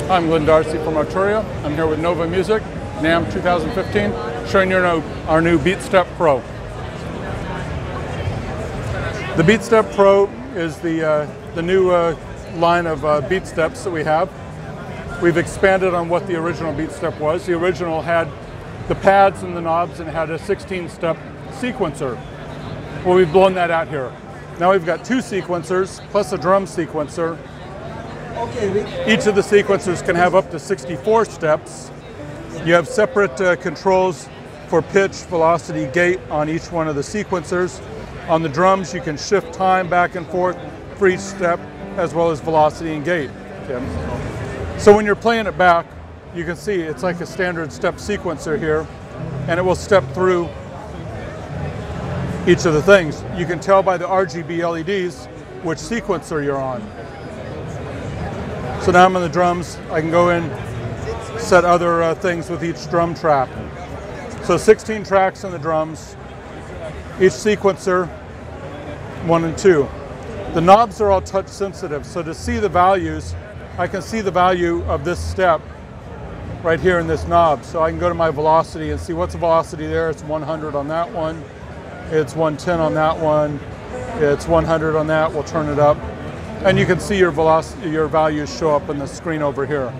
I'm Glen Darcey from Arturia. I'm here with Nova Musik, NAMM 2015, showing you our new BeatStep Pro. The BeatStep Pro is the new line of BeatSteps that we have. We've expanded on what the original BeatStep was. The original had the pads and the knobs and had a 16-step sequencer. Well, we've blown that out here. Now we've got 2 sequencers plus a drum sequencer. Each of the sequencers can have up to 64 steps. You have separate controls for pitch, velocity, gate on each one of the sequencers. On the drums, you can shift time back and forth for each step, as well as velocity and gate. So when you're playing it back, you can see it's like a standard step sequencer here, and it will step through each of the things. You can tell by the RGB LEDs which sequencer you're on. So now I'm on the drums. I can go in, set other things with each drum track. So 16 tracks on the drums, each sequencer, 1 and 2. The knobs are all touch sensitive, so to see the values, I can see the value of this step right here in this knob. So I can go to my velocity and see what's the velocity there. It's 100 on that one. It's 110 on that one. It's 100 on that. We'll turn it up. And you can see your velocity, your values show up on the screen over here.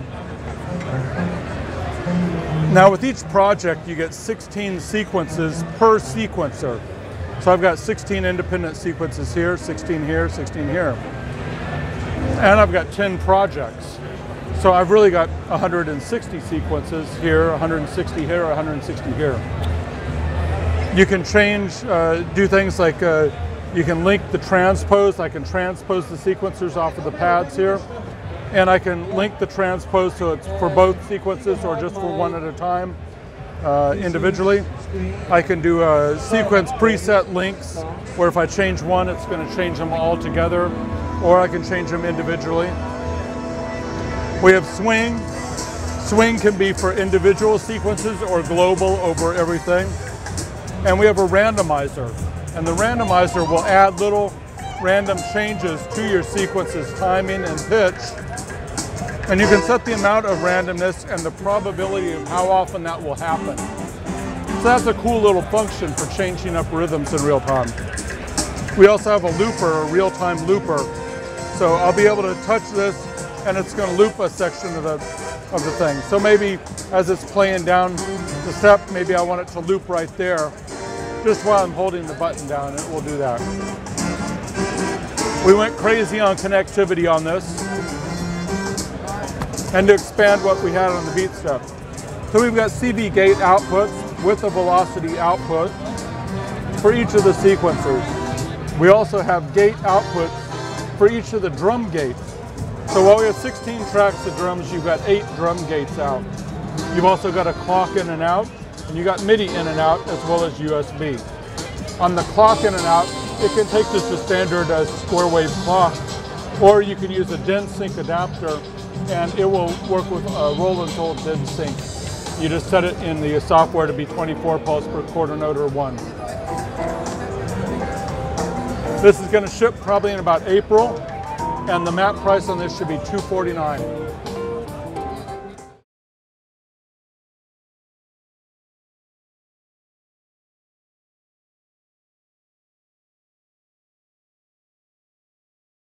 Now with each project, you get 16 sequences per sequencer. So I've got 16 independent sequences here, 16 here, 16 here. And I've got 10 projects. So I've really got 160 sequences here, 160 here, 160 here. You can change, do things like you can link the transpose. I can transpose the sequencers off of the pads here. And I can link the transpose so it's for both sequences or just for one at a time individually. I can do sequence preset links where if I change one, it's going to change them all together, or I can change them individually. We have swing. Swing can be for individual sequences or global over everything. And we have a randomizer. And the randomizer will add little random changes to your sequences, timing and pitch. And you can set the amount of randomness and the probability of how often that will happen. So that's a cool little function for changing up rhythms in real time. We also have a looper, a real-time looper. So I'll be able to touch this and it's going to loop a section of the thing. So maybe as it's playing down the step, maybe I want it to loop right there. Just while I'm holding the button down, it will do that. We went crazy on connectivity on this. And to expand what we had on the BeatStep. So we've got CV gate outputs with a velocity output for each of the sequencers. We also have gate outputs for each of the drum gates. So while we have 16 tracks of drums, you've got 8 drum gates out. You've also got a clock in and out, and you got MIDI in and out, as well as USB. On the clock in and out, it can take just a standard square wave clock, or you can use a DIN sync adapter, and it will work with a roll and hold DIN sync. You just set it in the software to be 24 pulse per quarter note or 1. This is going to ship probably in about April, and the MAP price on this should be $249.